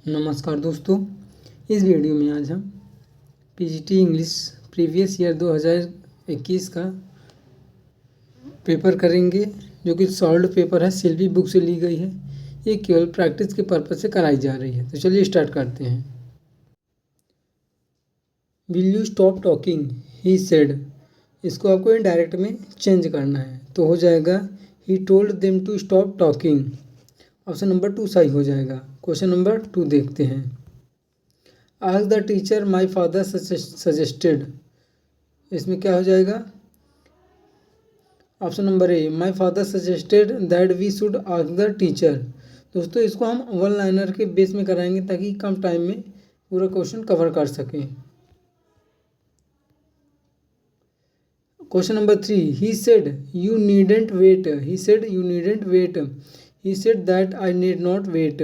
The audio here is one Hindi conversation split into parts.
नमस्कार दोस्तों, इस वीडियो में आज हम पीजीटी इंग्लिश प्रीवियस ईयर 2021 का पेपर करेंगे, जो कि सॉल्व पेपर है, सिल्वी बुक से ली गई है। ये केवल प्रैक्टिस के पर्पज से कराई जा रही है। तो चलिए स्टार्ट करते हैं। Will you stop talking, he said. इसको आपको इनडायरेक्ट में चेंज करना है, तो हो जाएगा he told them to stop talking. Option number 2 सही हो जाएगा। क्वेश्चन नंबर 2 देखते हैं। Ask the teacher my father suggested, इसमें क्या हो जाएगा? Option number A, my father suggested that we should ask the teacher. दोस्तों, इसको हम वन लाइनर के बेस में कराएंगे ताकि कम टाइम में पूरा क्वेश्चन कवर कर सकें। Question number 3, he said you needn't wait, he said you needn't wait, he said that I need not wait,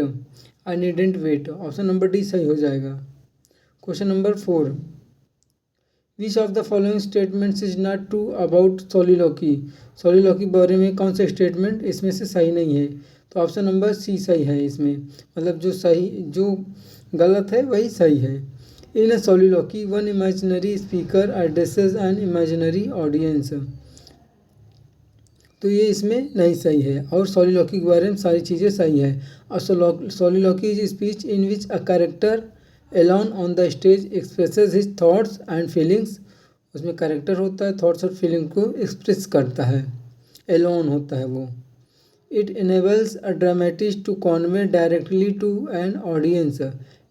I needn't wait. Option number D सही हो जाएगा। Question number 4, which of the following statements is not true about soliloquy. Soliloquy के बारे में कौन सा स्टेटमेंट इसमें से सही नहीं है? तो ऑप्शन नंबर सी सही है। इसमें मतलब जो गलत है वही सही है। In a soliloquy one imaginary speaker addresses an imaginary audience, तो ये इसमें नहीं सही है। और सोलिलॉकी के बारे में सारी चीज़ें सही है। और soliloquy is speech in which a character alone on the stage expresses his thoughts and feelings। उसमें कैरेक्टर होता है, थॉट्स और फीलिंग को एक्सप्रेस करता है, alone होता है वो। It enables a dramatist to convey directly to an audience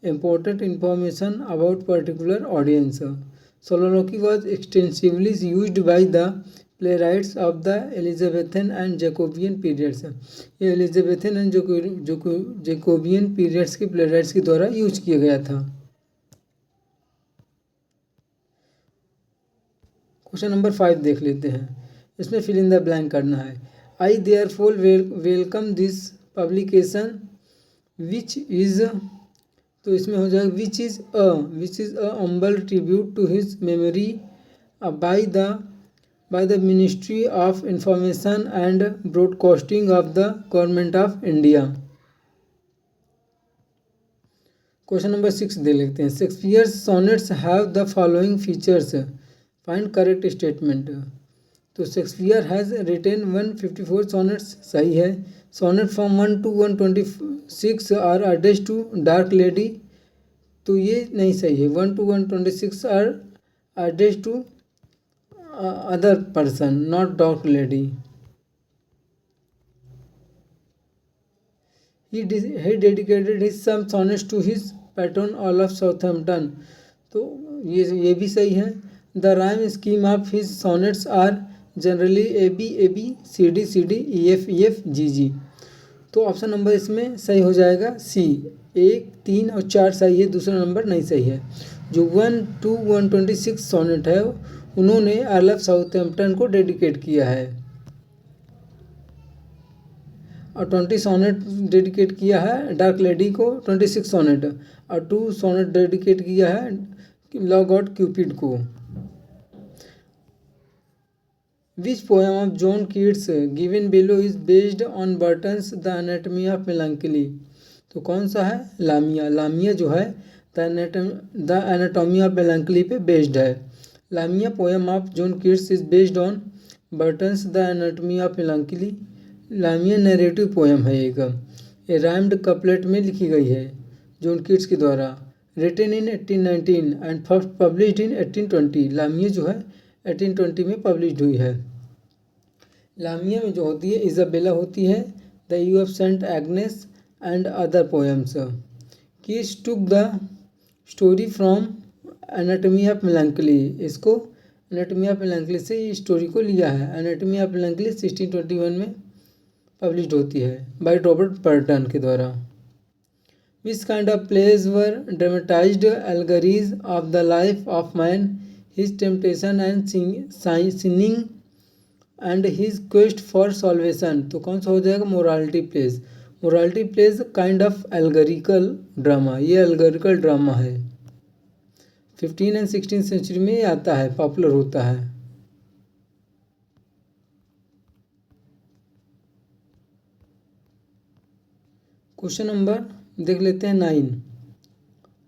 important information about particular audience। Soliloquy was extensively used by the playwrights of the Elizabethan and Jacobean periods। ये एलिजाबेथन एंड जैकोबियन पीरियड्स के प्लेराइट्स के द्वारा यूज किया गया था। क्वेश्चन नंबर 5 देख लेते हैं। इसमें फिल इन द ब्लैंक करना है। I therefore welcome this publication which is, तो इसमें हो जाएगा which is a humble tribute to his memory by the Ministry of Information and Broadcasting of the Government of India। Question number 6 दे लेते हैं। Shakespeare's sonnets have the following features, find correct statement. तो शेक्सपियर हैज़ रिटेन 154 सॉनेट्स, सही है। Sonnet from 1 to 126 are addressed to dark lady, तो ये नहीं सही है। 1 to 126 are addressed to other person, not dark lady। He dedicated his some sonnets to his patron Olaf Southampton, तो ये भी सही है। The rhyme scheme of his sonnets are generally AB AB CD CD EF EF GG, तो ऑप्शन नंबर इसमें सही हो जाएगा सी। 1 3 और 4 सही है, दूसरा नंबर नहीं सही है। जो 1 to 126 सोनेट है उन्होंने ऑलफ साउथहैम्पटन को डेडिकेट किया है, और 20 सोनेट डेडिकेट किया है डार्क लेडी को, 26 सोनेट, और 2 सोनेट डेडिकेट किया है लव गॉड क्यूपिड को। Which poem of John Keats given below is based on Burton's the anatomy of melancholy, तो कौन सा है? लामिया। लामिया जो है द एनाटॉमी ऑफ मेलांकली पे बेस्ड है। Lamia poem of John Keats is based on Burton's the anatomy of melancholy. Lamia narrative poem है एक, ये राइम्ड कपलेट में लिखी गई है जॉन कीट्स के द्वारा। Written in 1819 and first published in 1820। Lamia जो है 1820 में पब्लिश्ड हुई है। लामिया में जो होती है इजाबेला होती है, the eve of Saint Agnes and other poems. Keats took the story from anatomy of melancholy, इसको एनाटमी ऑफ मेलांकली से इस स्टोरी को लिया है। एनाटमी ऑफ मेलांकली 1621 में पब्लिश्ड होती है बाय रॉबर्ट बर्टन के द्वारा। Which kind of plays were dramatised allegories of the life of man, his temptation and sinning and his quest for salvation, तो कौन सा हो जाएगा? Morality plays. Morality plays kind of allegorical drama, ये एल्गरिकल ड्रामा है। 15 एंड 16 सेंचुरी में ये आता है, पॉपुलर होता है। क्वेश्चन नंबर देख लेते हैं 9।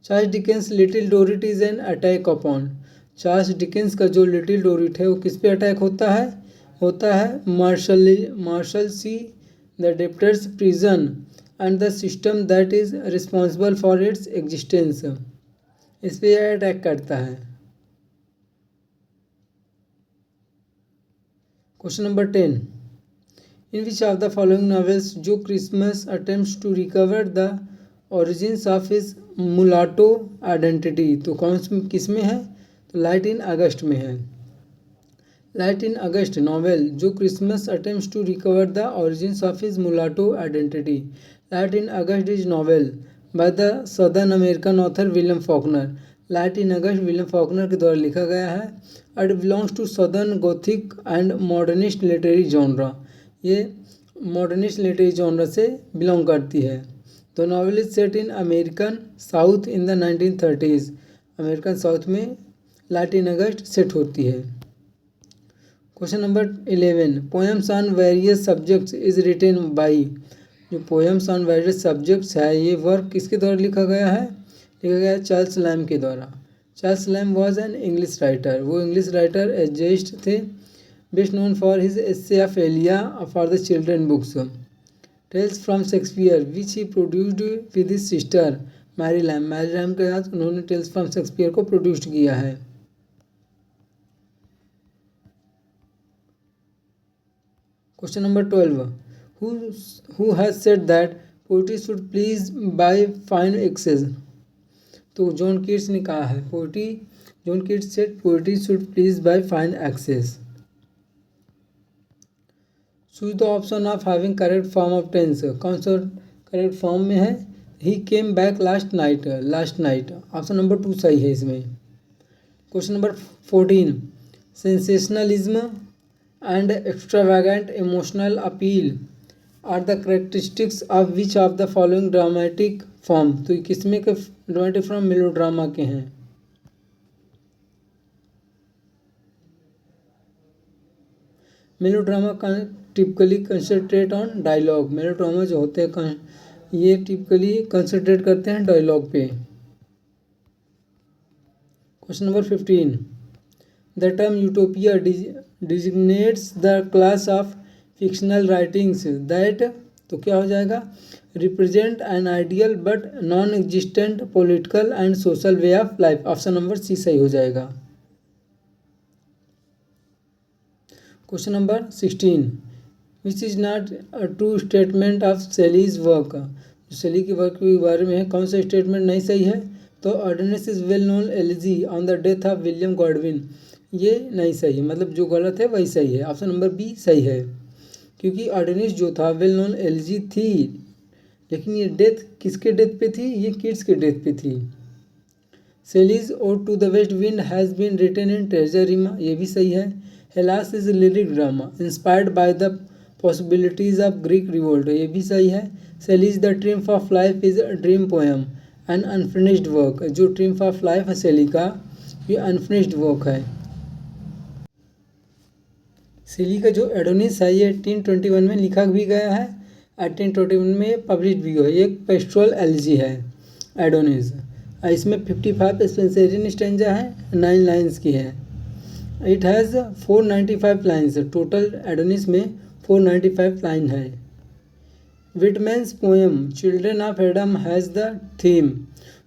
Charles Dickens Little Dorrit is an attack upon. Charles Dickens का जो लिटिल डोरिट है वो किस पे अटैक होता है Marshalsea the debtors' prison and the system that is responsible for its existence. इस पे यह अटैक करता है। Question number 10, in which of the following novels Joe Christmas attempts to recover the origins of his mulatto identity. तो किस में है? तो लाइट इन अगस्त में है। Light in August novel Joe Christmas attempts to recover the origins of his mulatto identity. Light in August is novel by the southern American author William Faulkner. Light in August William Faulkner के द्वारा लिखा गया है। It belongs to Southern Gothic and modernist literary genre. ये मॉडर्निस्ट लिटरेरी जॉनरा से बिलोंग करती है। The novel is set in American South in the 1930s। American south में लाइट इन अगस्त सेट होती है। Question number 11, poems on various subjects is written by. जो पोएम्स ऑन वेरियस सब्जेक्ट्स है ये वर्क किसके द्वारा लिखा गया है? लिखा गया है चार्ल्स लैम के द्वारा। Charles Lamb was an English writer. वो इंग्लिश राइटर एजेस्ट थे। Best known for his essay of Elia for the children books. Tales from Shakespeare which he produced with his sister Mary Lamb. Mary Lamb के साथ उन्होंने टेल्स फ्रॉम शेक्सपियर को प्रोड्यूस्ड किया है। Question number 12, who has said that poetry should please by fine excess। तो जॉन कीट्स ने कहा है John Keats said poetry should please by fine excess. Choose the option of having correct form of tense. कौन सा करेक्ट फॉर्म में है? He came back last night. Option number 2 सही है इसमें। Question number 14, sensationalism and extravagant emotional appeal are the characteristics of which of the following dramatic form. तो किसमें के ड्रामेटिक फॉर्म मेलोड्रामा के हैं? Melodrama typically concentrate on dialogue. Melodrama जो होते हैं ये टिपिकली कंसंट्रेट करते हैं डायलॉग पे। Question number 15, the term utopia designates the class of fictional writings that. तो क्या हो जाएगा? Represent an ideal but non existent political and social way of life. Option number C सही हो जाएगा। Question number 16, which is not a true statement of Shelley's work. Shelley के वर्क के बारे में है, कौन सा स्टेटमेंट नहीं सही है? तो ordinance is well known elegy on the death of William Godwin. ये नहीं सही है, मतलब जो गलत है वही सही है। ऑप्शन नंबर बी सही है, क्योंकि ऑर्डिनेंस जो था वेल नोन एलिजी थी, लेकिन ये डेथ किसके डेथ पे थी? ये किड्स के डेथ पे थी। Shelley's Ode to the West Wind has been written in terza rima. ये भी सही है। Hellas is lyric drama inspired by the possibilities of Greek revolt. ये भी सही है। Shelley's the Triumph of Life is a dream poem an unfinished work. जो ट्रिम्फ ऑफ लाइफ है सेली का, ये अनफिनिश्ड वर्क है। सेली का जो एडोनिस है ये 1821 में लिखा भी गया है, 1821 में पब्लिश भी हुआ है। ये एक पेस्ट्रोल एलजी है एडोनिस। इसमें 55 स्पेंसेरियन स्टेंजा है, 9 लाइन्स की है। It has 495 lines. Total Adonais में 495 लाइन है। Whitman's poem Children of Adam has the theme.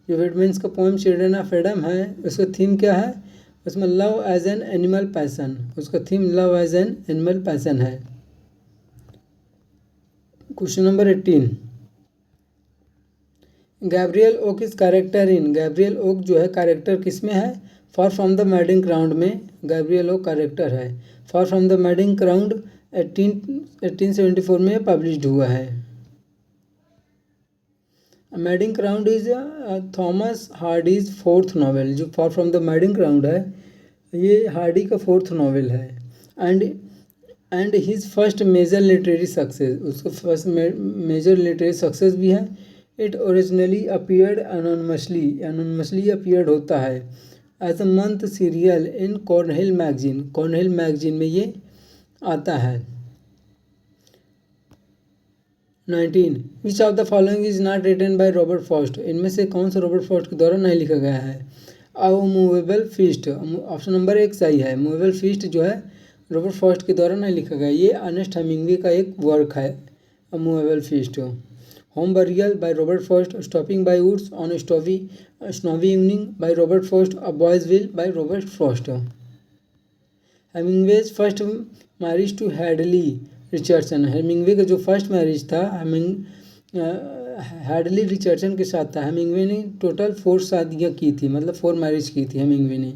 जो विटमैन्स का पोएम चिल्ड्रन ऑफ एडम है उसका थीम क्या है? उसमें love as an animal passion. उसका theme love as an animal passion है। Question number 18, Gabriel Oak is character in. Gabriel Oak जो है कैरेक्टर किस में है? Far from the madding crowd में गैब्रियल ओक कैरेक्टर है। Far from the madding crowd 1874 में पब्लिश्ड हुआ है। Madding crowd is Thomas Hardy's 4th novel. जो far from the madding crowd है ये हार्डी का 4th नॉवेल है। And his first major literary success. उसका फर्स्ट मेजर लिटरेरी सक्सेस भी है। It originally appeared anonymously appeared होता है as a month serial in Cornhill magazine. Cornhill magazine में ये आता है। 19. Which of the following is not written by Robert Frost, इनमें से कौन सा रॉबर्ट फॉस्ट के द्वारा नहीं लिखा गया है? A movable feast, option number 1 सही है। मूवेबल फीस्ट जो है रॉबर्ट फॉस्ट के द्वारा नहीं लिखा गया, ये अर्नेस्ट हेमिंग्वे का एक वर्क है। A movable feast. Home burial by Robert Frost, stopping by woods on snowy evening by Robert Frost, a boy's will by Robert Frost. Hemingway's first marriage to Hadley Richardson, Hemingway का जो फर्स्ट मैरिज था हैडली रिचर्डसन के साथ था। हेमिंग्वे ने टोटल 4 शादियाँ की थी, मतलब 4 मैरिज की थी हेमिंग्वे ने।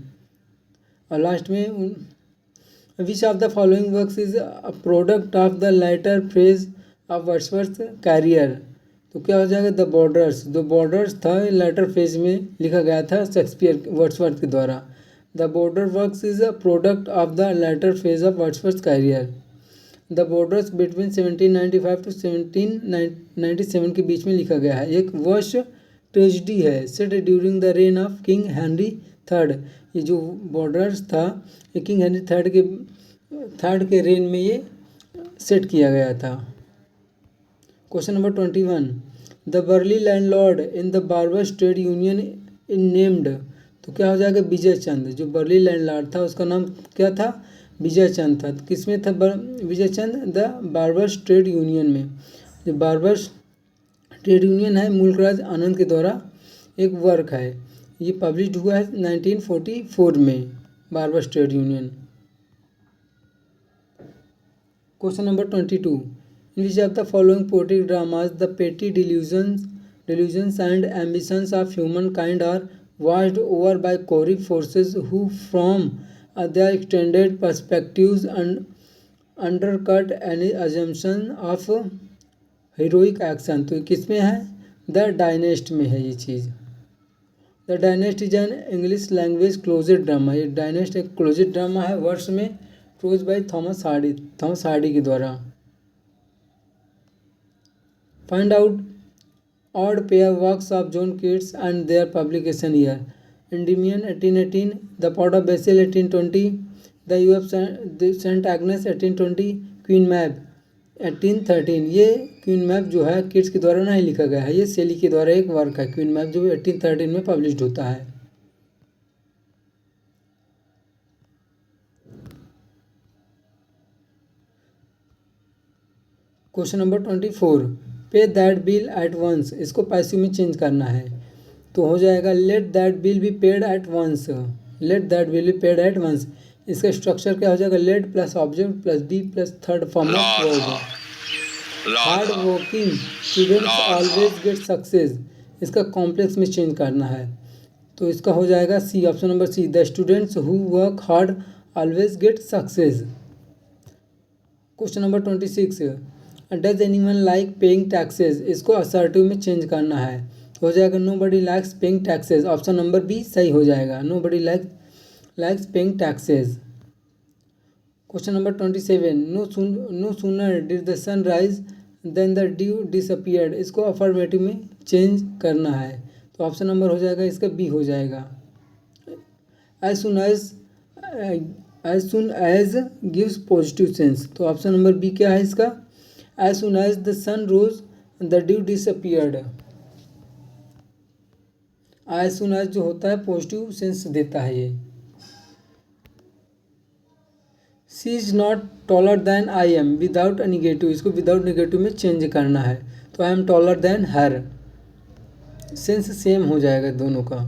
और लास्ट में which of the following works is a product of the later phase of Wordsworth career, तो क्या हो जाएगा? द बॉर्डर्स, द बॉर्डर्स था लेटर फेज में लिखा गया था शेक्सपियर वर्ड्सवर्थ के द्वारा। The border works is a product of the later phase of Wordsworth career. The borders between 1795 to 1797 के बीच में लिखा गया है। एक वर्ष ट्रेजिडी है set during the rain of king Henry third, ये जो बॉर्डर्स था ये किंग हेनरी थर्ड के रेन में ये सेट किया गया था। Question number 21. The barley landlord in the barbers trade union in named, तो क्या हो जाएगा? विजय चंद। जो बर्ली लैंडलॉर्ड था उसका नाम क्या था? विजय चंद था। किसमें था विजय चंद? द बार्बर्स ट्रेड यूनियन में। जो बार्बर्स ट्रेड यूनियन है मुल्कराज आनंद के द्वारा एक वर्क है, ये पब्लिश हुआ है 1944 में, barbers trade union. Question number 22. In which of the following poetic dramas the पेटी delusions and ambitions of humankind are watched over by Corey forces who from their extended perspectives and undercut any assumption of heroic action, तो किस में है? द डायनेस्ट में है ये चीज़। The Dynasts is an English language closed drama, ये डायनेस्ट एक क्लोजेड ड्रामा है, वर्ष में प्रोज बाय थॉमस हार्डी के द्वारा। Find out odd pair works of John Keats and their publication year. Endymion 1818, The Pot of Basil 1820, The You of St. Agnes 1820, Queen Mab 1813। ये क्वीन मैप जो है किट्स के द्वारा नहीं लिखा गया है, ये सेली के द्वारा एक वर्क है। क्वीन मैप जो 1813 में पब्लिश होता है। Question number 24. Pay that bill at once, इसको पैसिव में चेंज करना है, तो हो जाएगा let that bill be paid at once. Let that bill be paid at once, इसका स्ट्रक्चर क्या हो जाएगा? Let plus object plus be plus third form of verb. Hard working students always get success, इसका कॉम्प्लेक्स में चेंज करना है, तो इसका हो जाएगा C, option number C, the students who work hard always get success. Question number 26. Does anyone like paying taxes, इसको असर्टिव में चेंज करना है, तो हो जाएगा nobody likes paying taxes, option number B सही हो जाएगा, nobody likes paying taxes. Question number 27. No sooner did the sun rise than the dew disappeared, इसको अफर्मेटिव में चेंज करना है, तो ऑप्शन नंबर हो जाएगा इसका बी हो जाएगा। As soon as gives positive sense, तो ऑप्शन नंबर बी क्या है इसका? As soon as the sun rose, the dew disappeared. As soon as जो होता है पॉजिटिव सेंस देता है ये। She is not taller than I am without a negative, इसको विदाउट नेगेटिव में चेंज करना है, तो I am taller than her, sense same हो जाएगा दोनों का।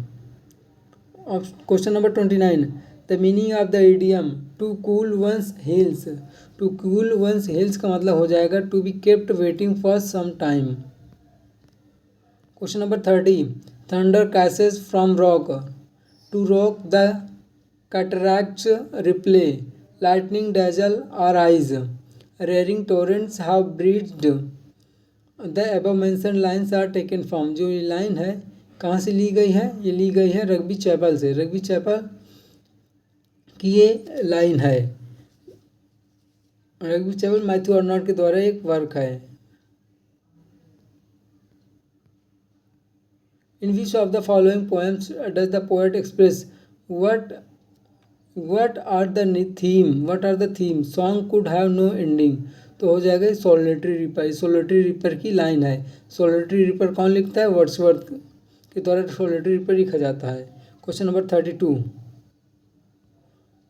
Question number 29. The meaning of the idiom to cool one's heels, to cool one's heels का मतलब हो जाएगा to be kept waiting for some time. Question number 30. Thunder crashes from rock, to rock the cataracts ripple, lightning dazzle our eyes, roaring torrents have breached, the above mentioned lines are taken from, जो ये लाइन है कहाँ से ली गई है? ये ली गई है रग्बी चैपल से, रग्बी चैपल की ये लाइन है। रग्बी चैपल मैथ्यू अर्नॉल्ड के द्वारा एक वर्क है। In which of the following poems does the poet express what are the theme? What are the theme? Song could have no ending, तो हो जाएगा सोलिटरी रिपर। सोलिटरी रिपर की लाइन है। सोलिटरी रिपर कौन लिखता है? वर्ड्सवर्थ के द्वारा सोलिटरी रिपर लिखा जाता है। Question number 32,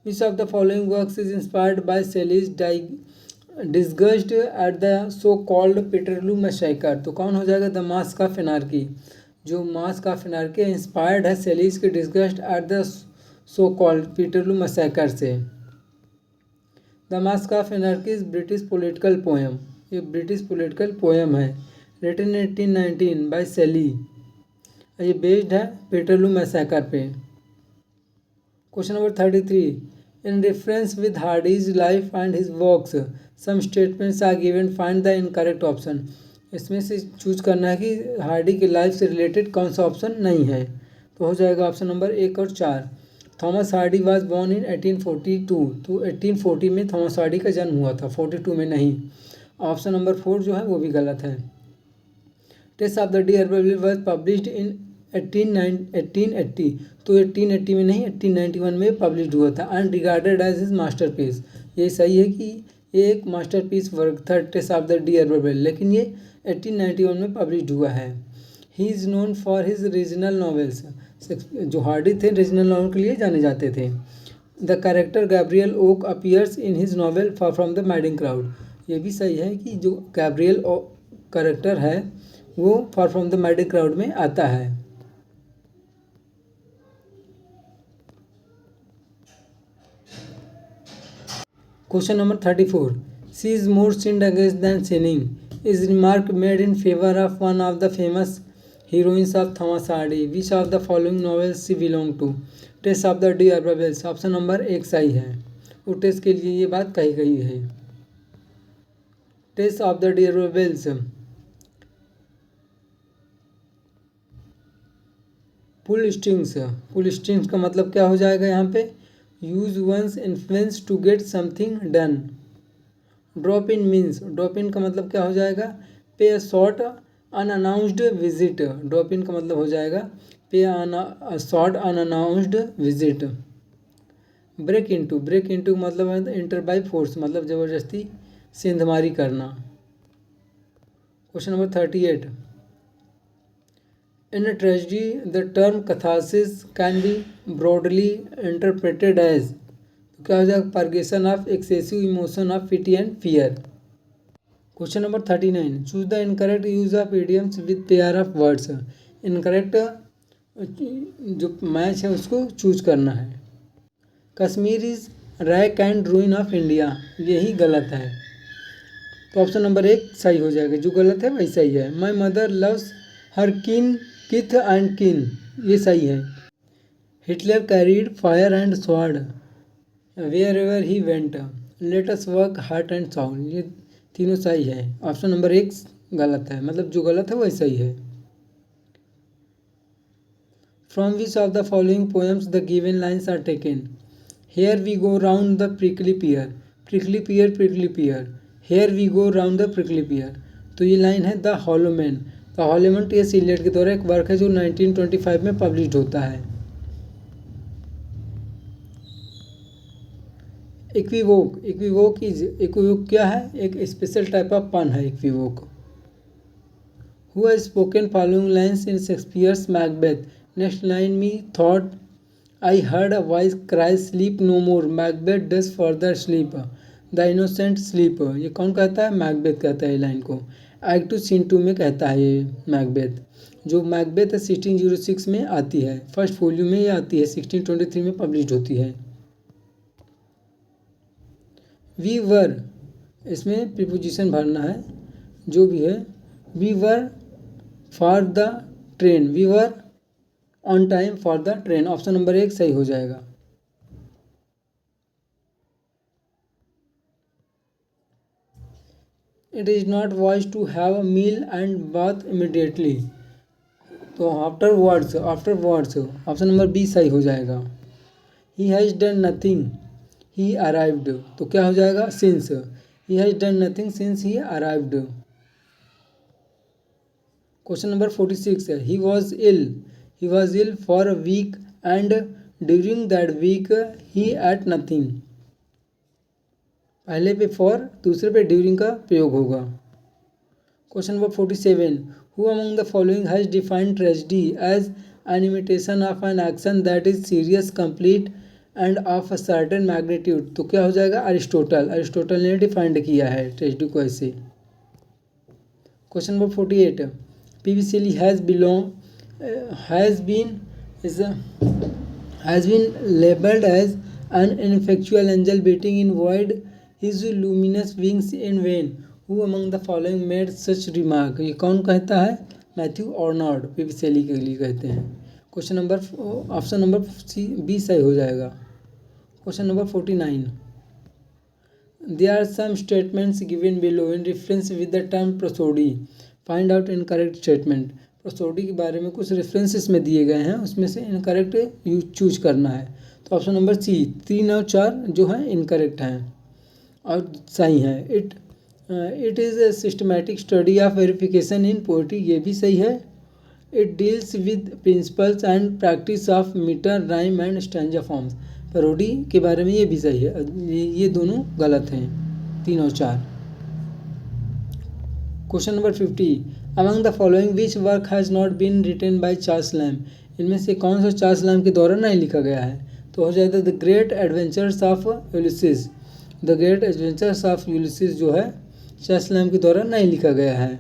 which of the following works is inspired by Shelley's disgust at the so called Peterloo massacre? तो कौन हो जाएगा? The mask of anarchy. जो मास्क ऑफ एनार्की इंस्पायर्ड है सेलीज के disgust at the so called Peterloo massacre से। The mask of anarchy is British political poem. ये ब्रिटिश पॉलिटिकल पोएम है, रिटन 1819 बाय सेली। ये बेस्ड है पीटरलू मैसेकर पे। Question number 33, in reference with Hardy's life and his works some statements are given, find the incorrect option. इसमें से चूज करना है कि हार्डी की लाइफ से रिलेटेड कौन सा ऑप्शन नहीं है। तो हो जाएगा ऑप्शन नंबर 1 और 4। Thomas Hardy was born in 1842। तो 1840 में थॉमस हार्डी का जन्म हुआ था, 42 में नहीं। ऑप्शन नंबर 4 जो है वो भी गलत है। Tess of the D'Urbervilles was published in 1880। तो 1880 में नहीं, 1891 में पब्लिश हुआ था। And regarded as his masterpiece. ये सही है कि ये एक मास्टरपीस वर्क था Tess of the D'Urbervilles, लेकिन ये 1891 में पब्लिश हुआ है। He is known for his regional novels. जो हार्डी थे रीजनल नॉवल के लिए जाने जाते थे। The character Gabriel Oak appears in his novel far from the madding crowd. ये भी सही है कि जो गैब्रियल कैरेक्टर है वो far from the madding crowd में आता है। Question number 34, she is more sinned against than sinning is remark made in favour of one of the famous heroines of Thomas Hardy. Which of the following novels she belong to? Tess of the D'Urbervilles. Option number 1 सही है। वो टेस्ट के लिए ये बात कही गई है। Tess of the D'Urbervilles pull strings. Pull strings का मतलब क्या हो जाएगा यहाँ पे? Use one's influence to get something done. Drop in means, drop in का मतलब क्या हो जाएगा? Pay a short unannounced visit. Drop in का मतलब हो जाएगा pay a short unannounced visit. Break into, break into मतलब है इंटर बाय फोर्स, मतलब ज़बरदस्ती सेंधमारी करना। Question number 38, in a tragedy, the term catharsis can be broadly interpreted as, तो क्या हो जाएगा? Purgation of excessive emotion of pity and fear. Question number 39, choose the incorrect use of idioms with pair of words. Incorrect जो मैच है उसको चूज करना है। Kashmir is rack and ruin of India, यही गलत है। तो ऑप्शन नंबर 1 सही हो जाएगा, जो गलत है वही सही है। माई मदर लव्स हर किन किथ एंड किन, ये सही है। Hitler carried fire and sword wherever he went, let us work heart and soul, ये तीनों सही है। ऑप्शन नंबर 1 गलत है, मतलब जो गलत है वही सही है। From which of the following poems the given lines are taken? Here we go round the prickly pear, prickly pear prickly pear, here we go round the prickly pear. तो ये लाइन है the hollow man. The hollow man T S. Eliot के द्वारा एक वर्क है जो 1925 में पब्लिश होता है। इक्विवोक, इक्विवोक क्या है? एक स्पेशल टाइप ऑफ पन है equivoque. Who has spoken following lines in Shakespeare's Macbeth? Next line methought I heard a voice cry sleep no more, Macbeth does further sleep, the innocent sleep. ये कौन कहता है? मैकबेथ कहता है लाइन को। एक्ट 2 सीन 2 में कहता है ये मैकबेथ। जो मैकबेथ है 1606 में आती है, फर्स्ट वॉल्यूम में ये आती है, 1623 में पब्लिश होती है। वी वर, इसमें प्रीपोजिशन भरना है जो भी है। We were for the train, we were on time for the train. Option number 1 सही हो जाएगा। It is not wise to have a meal and bath immediately, तो afterwards option number B सही हो जाएगा। He has done nothing he arrived, तो क्या हो जाएगा? Since, he has done nothing since he arrived. Question number 46 है, he was ill for a week and during that week he ate nothing. पहले पे फॉर, दूसरे पे ड्यूरिंग का प्रयोग होगा। Question number 47, who among the following has defined tragedy as an imitation of an action that is serious, complete and of a certain magnitude. तो क्या हो जाएगा? अरिस्टोटल। अरिस्टोटल ने डिफाइंड किया है ट्रेजेडी को ऐसे। Question number 48, P V Shelley has been labeled as an ineffectual angel beating in void his luminous wings in vain. Who among the following made such remark? ये कौन कहता है? Matthew Arnold P V Shelley के लिए कहते हैं। Question number option number C B सही हो जाएगा। Question number 49, there are some statements given below in reference with the term prosody. Find out incorrect statement. Prosody के बारे में कुछ रेफरेंसेस में दिए गए हैं, उसमें से इनकरेक्ट यूज चूज करना है। तो ऑप्शन नंबर सी 3 और 4 जो है इनकरेक्ट हैं और सही है। It is a systematic study of verification in poetry, ये भी सही है। It deals with principles and practice of metre, rhyme and stanza forms. Parody के बारे में ये भी सही है। ये दोनों गलत हैं, 3 और 4। Question number 50, among the following which work has not been written by Charles Lamb. इनमें से कौन सा चार्ल्स लैम्ब के द्वारा नहीं लिखा गया है? तो हो जाएगा the great adventures of Ulysses. The great adventures of Ulysses जो है चार्ल्स लैम्ब के द्वारा नहीं लिखा गया है।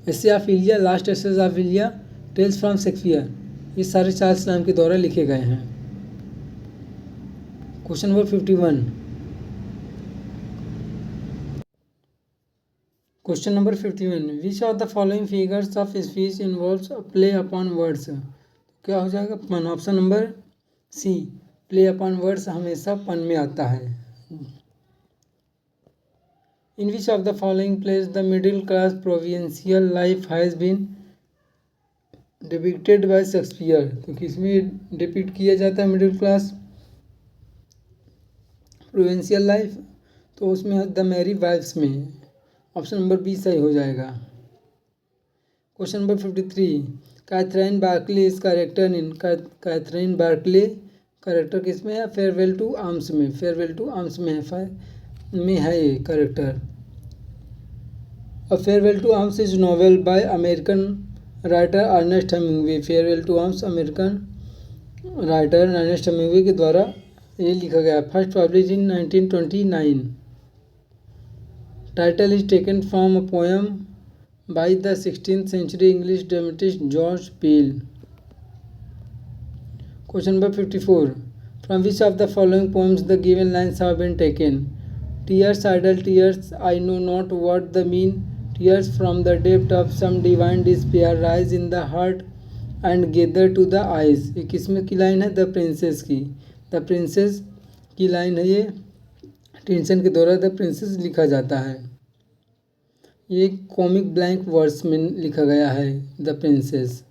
Essay of Elia, last essays of Elia, tales from Shakespeare, ये सारे चार्ल्स लैम्ब के द्वारा लिखे गए हैं। Question number 51, question number 51, which of the following figures of speech involves play upon words. क्या हो जाएगा? Pun. Option number C play upon words हमेशा पन में आता है। In which of the following place the middle class provincial life has been depicted bye Shakespeare. तो किसमें डिपिक्ट किया जाता है मिडिल क्लास प्रोविंशियल लाइफ? तो उसमें द मैरी वाइफ्स में। ऑप्शन नंबर बी सही हो जाएगा। Question number 53, Catherine Barkley is character in. Catherine Barkley character किस में है? फेयरवेल टू आर्म्स में। फेयरवेल टू आर्म्स में है ये कैरेक्टर। और farewell to arms is novel by American writer Ernest Hemingway. Farewell to arms American writer Ernest Hemingway के द्वारा ये लिखा गया। First publish in 1929। Title is taken from a poem by the 16th century English dramatist George Peele. Question number 54, from which of the following poems the given lines have been taken? Tears, idle tears, I know not what the mean. Tears from the depth of some divine despair rise in the heart and gather to the eyes. ये किसमें की लाइन है? द प्रिंसेस की। द प्रिंसेस की लाइन है ये। टेंशन के द्वारा द प्रिंसेस लिखा जाता है। ये कॉमिक ब्लैंक वर्ड्स में लिखा गया है the princess.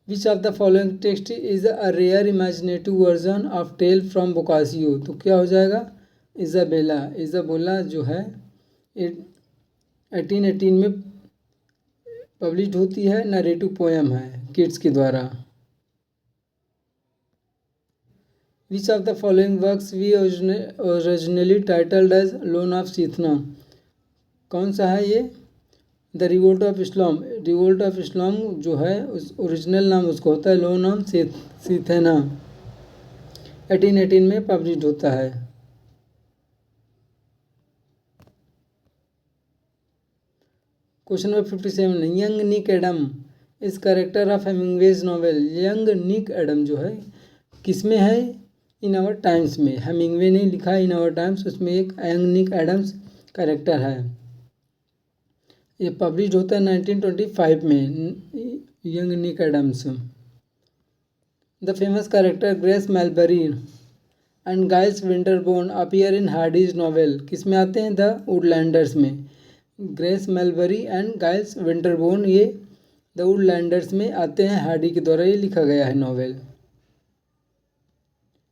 Which of the following text is a rare imaginative version of tale from Boccaccio. तो क्या हो जाएगा? इजाबेला। इजाबेला जो है 1818 में पब्लिश होती है, नरेटिव पोएम है किड्स के द्वारा। Which of the following works we originally titled as Laon of Cythna. कौन सा है ये? The revolt of Islam. Revolt of Islam जो है उस ओरिजिनल नाम उसको होता है लोन ऑफ सीथेना। 1818 में पब्लिश होता है। Question number 57, young Nick Adam is character of Hemingway's novel. Young Nick Adam जो है किसमें है? इन आवर टाइम्स में। हेमिंग्वे ने लिखा है इन आवर टाइम्स, उसमें एक यंग निक एडम्स कैरेक्टर है। ये पब्लिश होता है 1925 में। Young Nick Adams. The famous character Grace Melbury and Giles Winterborne appear in Hardy's novel. किस में आते हैं? द वुडलैंडर्स में। Grace Melbury and Giles Winterborne ये द वुडलैंडर्स में आते हैं, हार्डी के द्वारा ये लिखा गया है नॉवेल।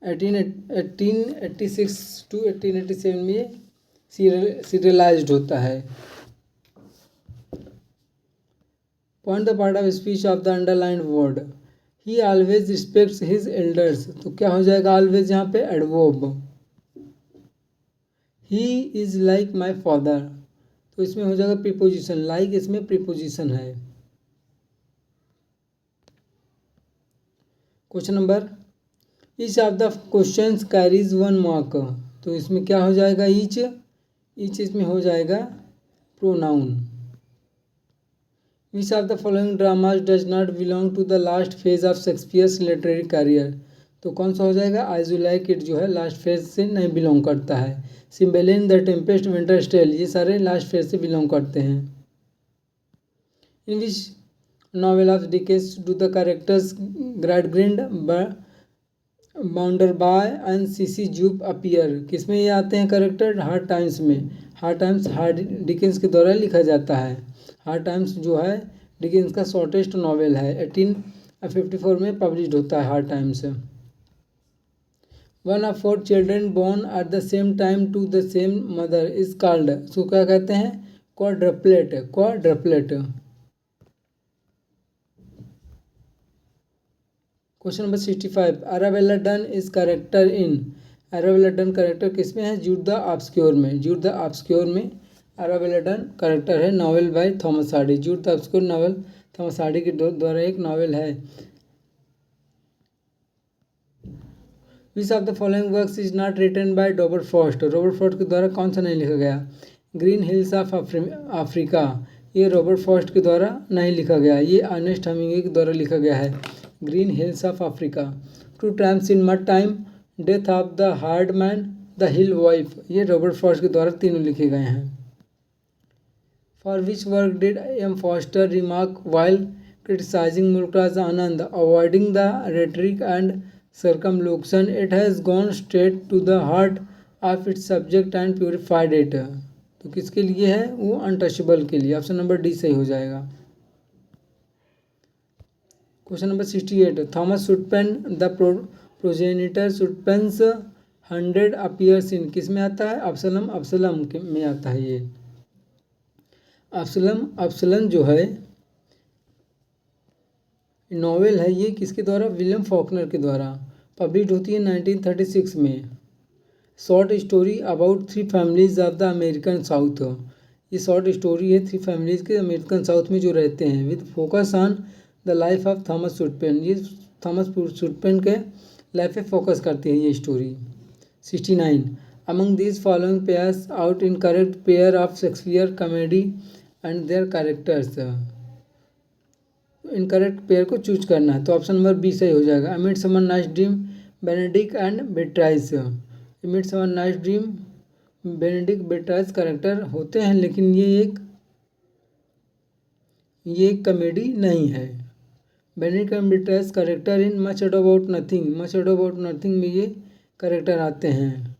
1886 to 1887 में ये सीरियलाइज्ड होता है। Point the part of speech of the underlined word. He always respects his elders. तो क्या हो जाएगा? ऑलवेज यहाँ पे adverb. He is like my father, तो इसमें हो जाएगा प्रीपोजिशन, लाइक इसमें प्रीपोजिशन है। Question number, each of the questions carries 1 mark, तो इसमें क्या हो जाएगा, ईच इसमें हो जाएगा pronoun. Which of the following dramas does not belong to the last phase of Shakespeare's literary career, तो कौन सा हो जाएगा, आज यू लाइक इट जो है लास्ट फेज से नहीं बिलोंग करता है। Cymbeline, the Tempest, winter's tale, ये सारे लास्ट फेज से बिलोंग करते हैं। In which novel of Dickens do the characters Gradgrind, Bounderby and Sissy Jupe appear, किसमें ये आते हैं करेक्टर, हार्ड टाइम्स में। हार्ड टाइम्स हार्ड डिकेंस के द्वारा लिखा जाता है। हार्ड टाइम्स जो है डिकेंस का शॉर्टेस्ट नॉवेल है, 1854 में पब्लिश होता है hard times. 1 of 4 children born at the same time to the same mother is called, सो क्या कहते हैं, quadruplet, quadruplet. Question number 65, Arabella Donn is character in, Arabella Donn character किसमें है, जूड द ऑब्सक्योर में। जूड द ऑब्सक्योर में अराबेला डन करेक्टर है, novel by Thomas Hardy. Jude the Obscure novel Thomas Hardy के द्वारा एक नॉवेल है। Which of the following works is not written by Robert Frost, Robert Frost के द्वारा कौन सा नहीं लिखा गया, ग्रीन हिल्स ऑफ अफ्रीका, ये रॉबर्ट फ्रॉस्ट के द्वारा नहीं लिखा गया, ये अर्नेस्ट हेमिंग्वे के द्वारा लिखा गया है, green hills of Africa. Two tramps in mud time, death of the hired man, the hill wife, ये रॉबर्ट फ्रॉस्ट के द्वारा तीनों लिखे गए हैं। For which work did M Forster remark while criticising Mulk Raj Anand, avoiding the rhetoric and circumlocution, it has gone straight to the heart of its subject and purified it, तो किसके लिए है, वो अनटचेबल के लिए। ऑप्शन नंबर डी सही हो जाएगा। Question number 68, Thomas Sutpen the progenitor Sutpen's 100 appears in, किस में आता है, अब्सलम, अब्सलम में आता है ये। अब्सलम, अब्सलम जो है नॉवेल है, ये किसके द्वारा, विलियम फॉकनर के द्वारा पब्लिश होती है 1936 में। Short story about 3 families of the American south, ये शॉर्ट स्टोरी है 3 फैमिलीज के अमेरिकन साउथ में जो रहते हैं, with focus on the life of Thomas Sutpen, ये थॉमस शुटपेन के लाइफ पे फोकस करती है ये story. 69, among these following pairs out in correct pair of Shakespeare comedy and their characters, incorrect pair को चूज करना है, तो ऑप्शन नंबर बी सही हो जाएगा। A midsummer night's dream, Benedick and Beatrice, a midsummer night's dream, Benedick Beatrice character होते हैं, लेकिन ये एक कॉमेडी नहीं है। Benedick and Beatrice character in much ado about nothing, much ado about nothing में ये करेक्टर आते हैं।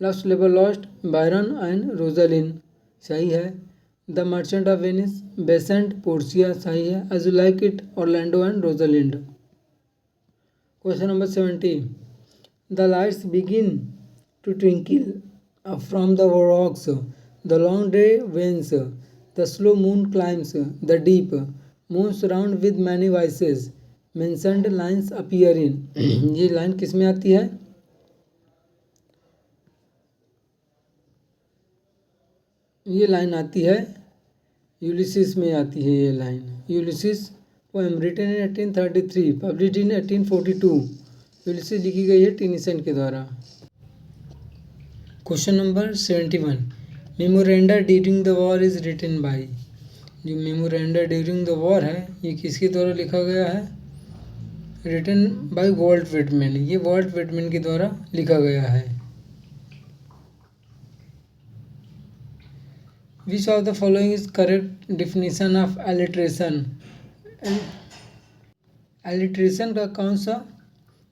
Love's labour lost, Biron and Rosaline सही है। The merchant of Venice, Bassanio, Portia सही है। As you like it, Orlando and Rosalind. Question number 70, the lights begin to twinkle from the rocks, the long day wanes, the slow moon climbs the deep, moon surround with many voices, mentioned lines appear in, ये लाइन किस में आती है, ये लाइन आती है यूलिसिस में आती है ये line. Ulysses poem written in 1833, published in 1842, Ulysses लिखी गई है टेनिसन के द्वारा। Question number 71, memoranda during the war is written by, जो मेमोरेंडा ड्यूरिंग द वॉर है ये किसके द्वारा लिखा गया है, रिटन बाय वॉल्ट विटमैन, ये वॉल्ट विटमैन के द्वारा लिखा गया है। Which of the following is correct definition of alliteration? alliteration का कौन सा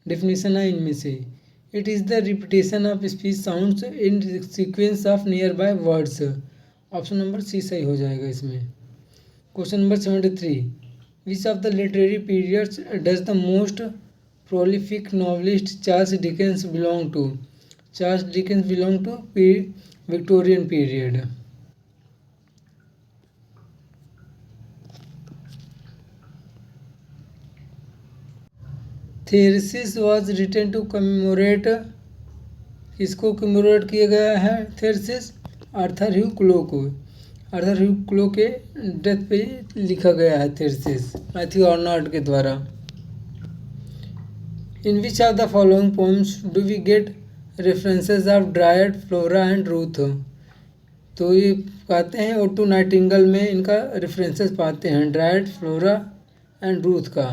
definition है इनमें से, it is the repetition of speech sounds in sequence of nearby words, option number C सही हो जाएगा इसमें। Question number 73, which of the literary periods does the most prolific novelist Charles Dickens belong to? Charles Dickens belong to Victorian period। Theresis was written to commemorate किसको कमेमोरेट किया गया है थेरसिस? आर्थर ह्यू क्लो को। आर्थर ह्यू क्लो के डेथ पे लिखा गया है थेरसिस मैथ्यू आर्नल्ड के द्वारा। In which of the following poems do we get references of dryad, Flora and Ruth? तो ये कहते हैं ओटू नाइटिंगल में इनका रेफरेंसेस पाते हैं, ड्रायड, फ्लोरा एंड रूथ का।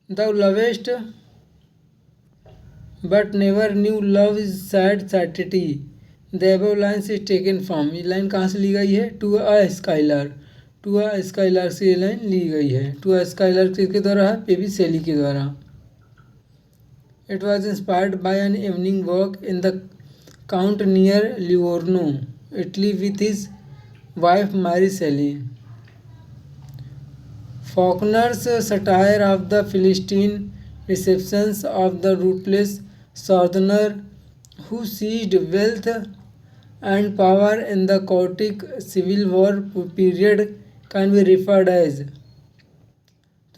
The lovest but never knew love is sad satiety, the above lines is taken from. ये लाइन कहाँ से ली गई है? To a skylark. To a skylark से ये लाइन ली गई है। टू अ स्काइलर किसके द्वारा है? पेबी शेली के द्वारा। It was inspired by an evening walk in the count near Livorno, Italy with his wife Mary Shelley. Faulkner's satire of the Philistine receptions of the ruthless southerner who seized wealth and power in the chaotic civil war period can be referred as।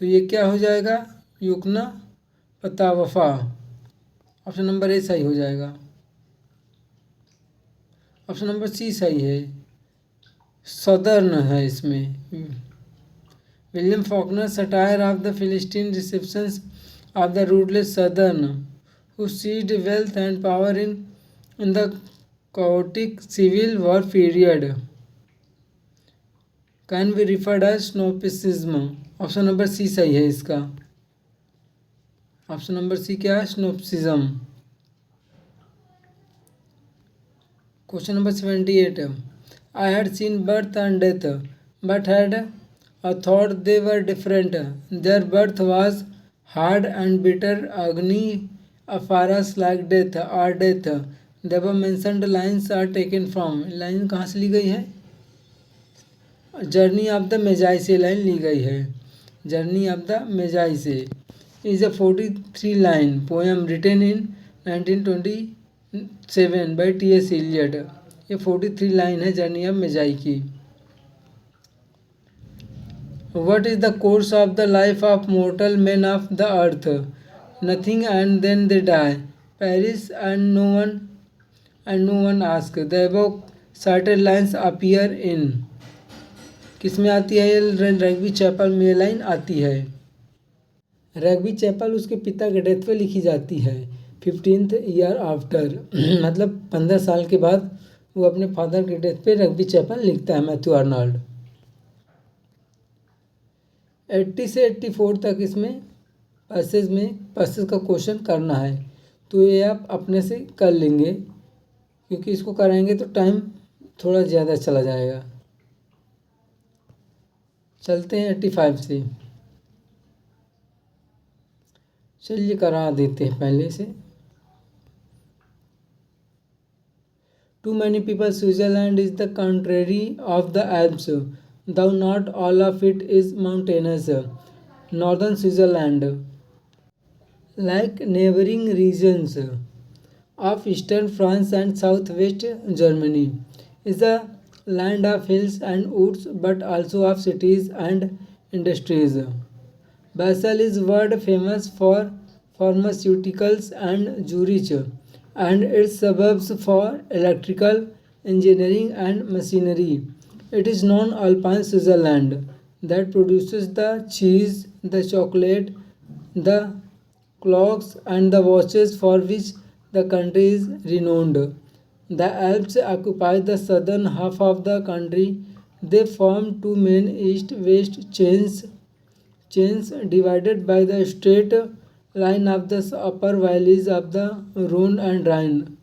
तो ये क्या हो जाएगा? युकना पतावफा। ऑप्शन नंबर ए सही हो जाएगा। ऑप्शन नंबर सी सही है, सदर्न है इसमें। William Faulkner's satire of the Philistine receptions of the ruthless Southern who seized wealth and power in the chaotic civil war period can be referred as snobism। Option number C सही है इसका। ऑप्शन नंबर सी क्या है? Snobbism. Question number 78। I had seen birth and death but had I thought they were different. Their birth was hard and bitter agony, affaras like death or death. The above mentioned lines are taken from। Line कहाँ से ली गई है? जर्नी ऑफ द मेजाई से लाइन ली गई है। जर्नी ऑफ द मेजाई से is a 43 line poem written in 1927 by T.S. Eliot। ये 43 लाइन है जर्नी ऑफ मेजाई की। What is the course of the life of mortal men of the earth? Nothing and then they die. Perish and no one ask। The above cited lines appear in। किस में आती है ये? रग्बी चैपल में ये लाइन आती है। रग्बी चैपल उसके पिता के डेथ पे लिखी जाती है 15th ईयर आफ्टर। मतलब 15 साल के बाद वो अपने फादर के डेथ पे रग्बी चैपल लिखता है मैथ्यू आर्नल्ड। 80 से 84 तक इसमें पैसेज का क्वेश्चन करना है, तो ये आप अपने से कर लेंगे क्योंकि इसको कराएंगे तो टाइम थोड़ा ज़्यादा चला जाएगा। चलते हैं 85 से। चलिए करा देते हैं पहले से। To many people Switzerland is the country of the Alps, though not all of it is mountainous। Northern Switzerland, like neighboring regions of eastern France and southwest Germany, is a land of hills and woods but also of cities and industries। Basel is world famous for pharmaceuticals and Zurich and its suburbs for electrical engineering and machinery। It is non-alpine Switzerland that produces the cheese, the chocolate, the clocks and the watches for which the country is renowned। The Alps occupy the southern half of the country। They form two main east-west chains divided by the straight line of the upper valleys of the Rhone and Rhine।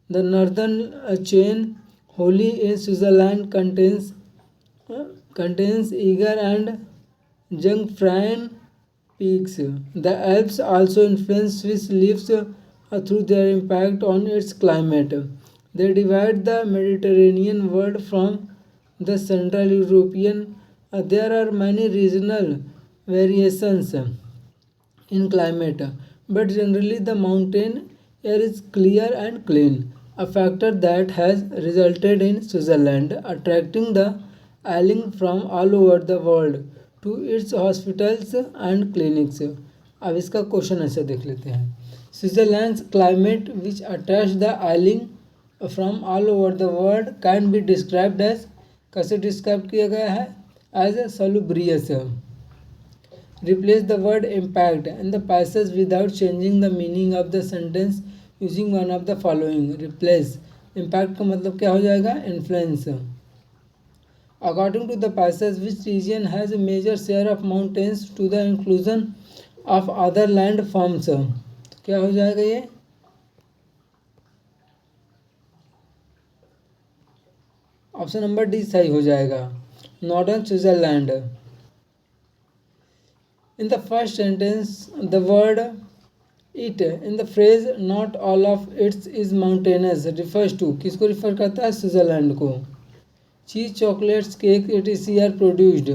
The northern chain, wholly in Switzerland, contains Eger and Jungfrauen peaks। The Alps also influence Swiss lives through their impact on its climate। They divide the Mediterranean world from the Central European। There are many regional variations in climate, but generally the mountain air is clear and clean, a factor that has resulted in Switzerland attracting the ailing from all over the world to its hospitals and clinics। अब इसका क्वेश्चन आंसर देख लेते हैं। Switzerland climate which attach the ailing from all over the world can be described as, कैसे डिस्क्राइब किया गया है, as salubrious. Replace the word impact in the passage without changing the meaning of the sentence using one of the following. Replace impact का मतलब क्या हो जाएगा, influence. According to the passage which region has a major share of mountains to the inclusion of other land forms. तो क्या हो जाएगा ये, ऑप्शन नंबर डी सही हो जाएगा, northern Switzerland. In the first sentence the word it in the phrase not all of its is mountainous refers to, किसको रिफर करता है, स्विट्जरलैंड को। Cheese, chocolates, cake etc are produced,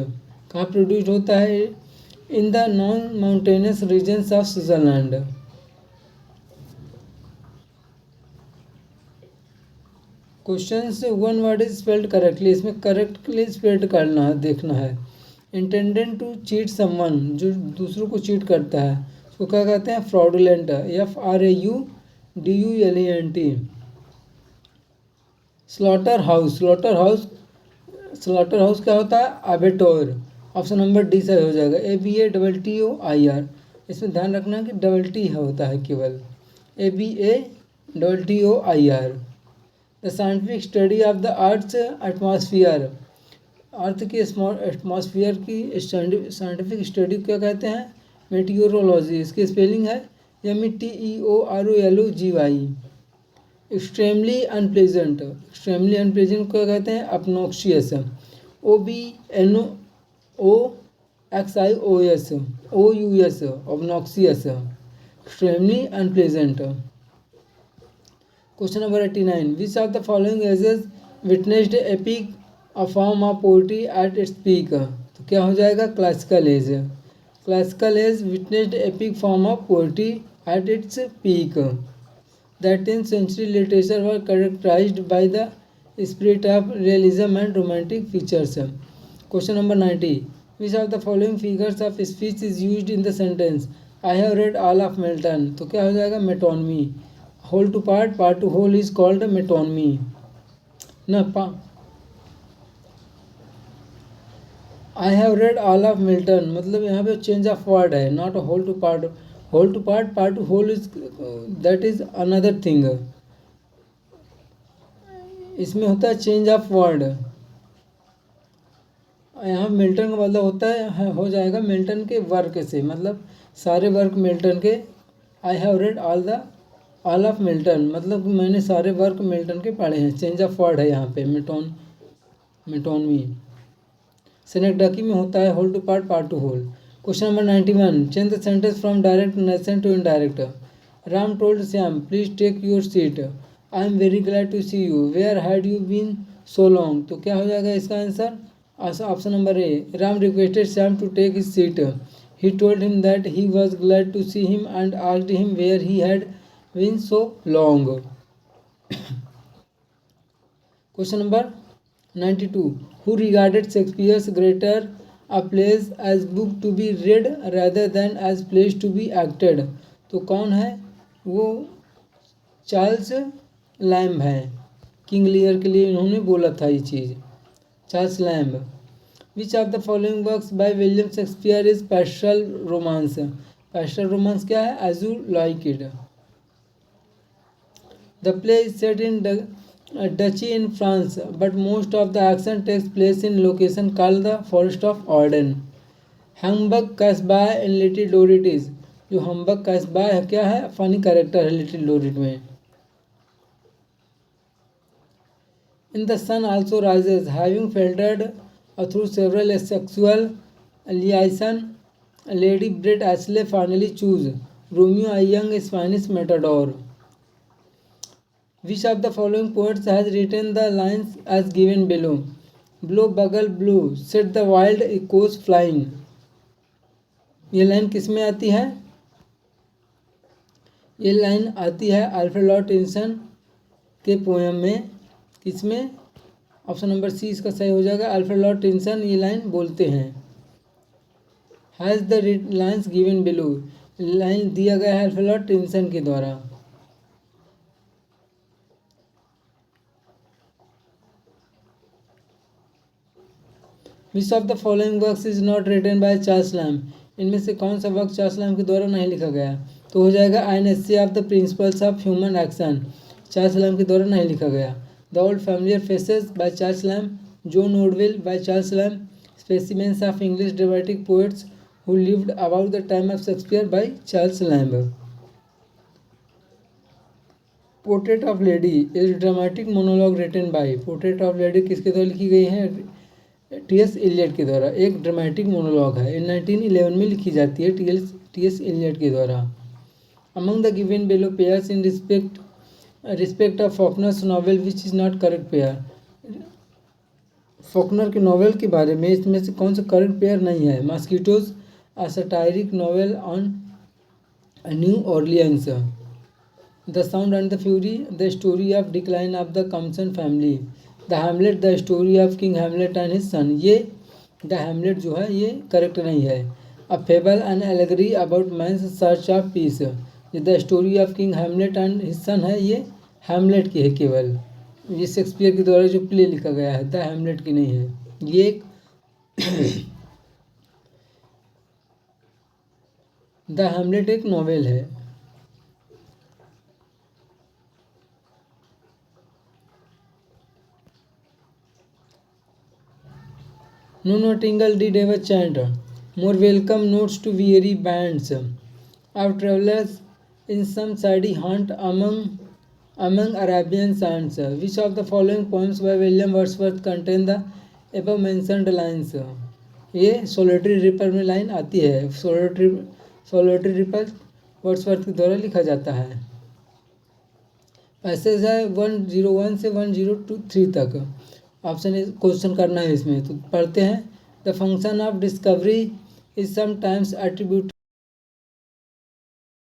कहाँ प्रोड्यूस्ड होता है, in the non mountainous regions of Switzerland. Question से one word is spelled correctly, इसमें करेक्टली स्पेल्ड करना है, देखना है। इंटेंडेड टू चीट समवन, जो दूसरों को चीट करता है उसको क्या कहते हैं, fraudulent, FRAUDULENT। Slaughter house, slaughter house क्या होता है, अबेटोर। ऑप्शन नंबर डी सही हो जाएगा, ABATTOIR। इसमें ध्यान रखना है कि डबल टी होता है केवल, ABATTOIR। The scientific study of the earth atmosphere, earth की एटमॉस्फियर की साइंटिफिक स्टडी क्या कहते हैं, मेटियोरोलॉजी। इसकी स्पेलिंग है METEOROLOGY। Extremely unpleasant, extremely unpleasant क्या कहते हैं, obnoxious, OBNOXIOUS, obnoxious, extremely unpleasant. Question number 89, which of the following ages witnessed epic a form of poetry at its peak. तो क्या हो जाएगा, classical age. Classical age witnessed epic form of poetry at its peak. The 18th century literature was characterized by the spirit of realism and romantic features. Question number 90. Which of the following figures of speech is used in the sentence I have read all of Milton? तो क्या हो जाएगा, metonymy. Whole to part, part to whole is called metonymy. ना I have read all of Milton मतलब यहाँ पे change of word है, not whole to part. Whole to part, part to whole is that is another thing. इसमें होता है चेंज ऑफ वर्ड। यहाँ मिल्टन का मतलब होता है, हो जाएगा मिल्टन के वर्क से, मतलब सारे वर्क मिल्टन के। I have read all of Milton मतलब मैंने सारे वर्क मिल्टन के पढ़े हैं। चेंज ऑफ वर्ड है यहाँ पे, मेटोनमी। सेनेक्डाकी में होता है whole to part, part to whole. Question number 91. Change the sentence from direct narration to indirect. Ram told Shyam, please take your seat. I am very glad to see you. Where had you been so long? तो क्या हो जाएगा इसका answer, option number A. Ram requested Shyam to take his seat. He told him that he was glad to see him and asked him where he had been so long. Question number 92. Who regarded Shakespeare's greater a plays as book to be read rather than as plays to be acted? तो कौन है वो, चार्ल्स लैम्ब है। किंग लियर के लिए इन्होंने बोला था ये चीज़, Charles Lamb. Which of the following works by William Shakespeare is pastoral romance? Pastoral romance क्या है, as you like it. The play is set in Duchy in France, but most of the action takes place in location called the Forest of Arden. Humbug Casbah in Little Dorrit is, जो Humbug Casbah है क्या है, फनी कैरेक्टर है लिटिल डोरिट में। In the sun also rises, having filtered through several sexual liaison, Lady Bret Ashley finally choose Romeo, a young Spanish matador. Which of the following poets has written the lines as given below? Blow bugle blow, set the wild echoes flying. ये लाइन किस में आती है, ये लाइन आती है अल्फ्रेड लॉर्ड टेनिसन के पोएम में। किस में, ऑप्शन नंबर सी इसका सही हो जाएगा, अल्फ्रेड लॉर्ड टेनिसन ये लाइन बोलते हैं। Has the lines given below, line दिया गया है अल्फ्रेड टिनसन के द्वारा। Which of the following works is not written by Charles Lamb, इनमें से कौन सा वर्क चार्ल्स लैम्ब के द्वारा नहीं लिखा गया? तो हो जाएगा an essay of the principles of human action, Charles Lamb के द्वारा नहीं लिखा गया। The old familiar faces by Charles Lamb, John Woodvil by Charles Lamb, specimens of English dramatic poets who lived about the time of Shakespeare by Charles Lamb. Portrait of lady is dramatic monologue written by, portrait of lady किसके द्वारा लिखी गई है? टी.एस. इलियट के द्वारा। एक ड्रामेटिक मोनोलॉग है, 1911 में लिखी जाती है टी.एस. इलियट के द्वारा। Among the given below pairs in respect of Faulkner's novel which is not correct pair, Faulkner के नॉवेल के बारे में इसमें से कौन सा करेक्ट पेयर नहीं है? Mosquitoes, a satiric novel on New Orleans, the sound and the fury, the story of decline of the Compson family, the Hamlet, the story of King Hamlet and his son. ये द हैमलेट जो है ये करेक्ट नहीं है। A fable and allegory about man's search of peace, ये the story of King Hamlet and his son है, ये हैमलेट की है केवल, ये शेक्सपियर के द्वारा जो प्ले लिखा गया है, द हैमलेट की नहीं है। ये एक द हैमलेट एक नॉवेल है। No Nightingale did ever chant more welcome notes to weary bands of travelers in some saddy haunt among Arabian sands. Which of the following poems by William Wordsworth contain the above mentioned lines? ये सोलिटरी रिपर में लाइन आती है। सोलिटरी रिपर वर्ड्सवर्थ के द्वारा लिखा जाता है। पैसेज है 101 से 1023 तक। ऑप्शन क्वेश्चन करना है इसमें, तो पढ़ते हैं। The function of discovery is sometimes attributed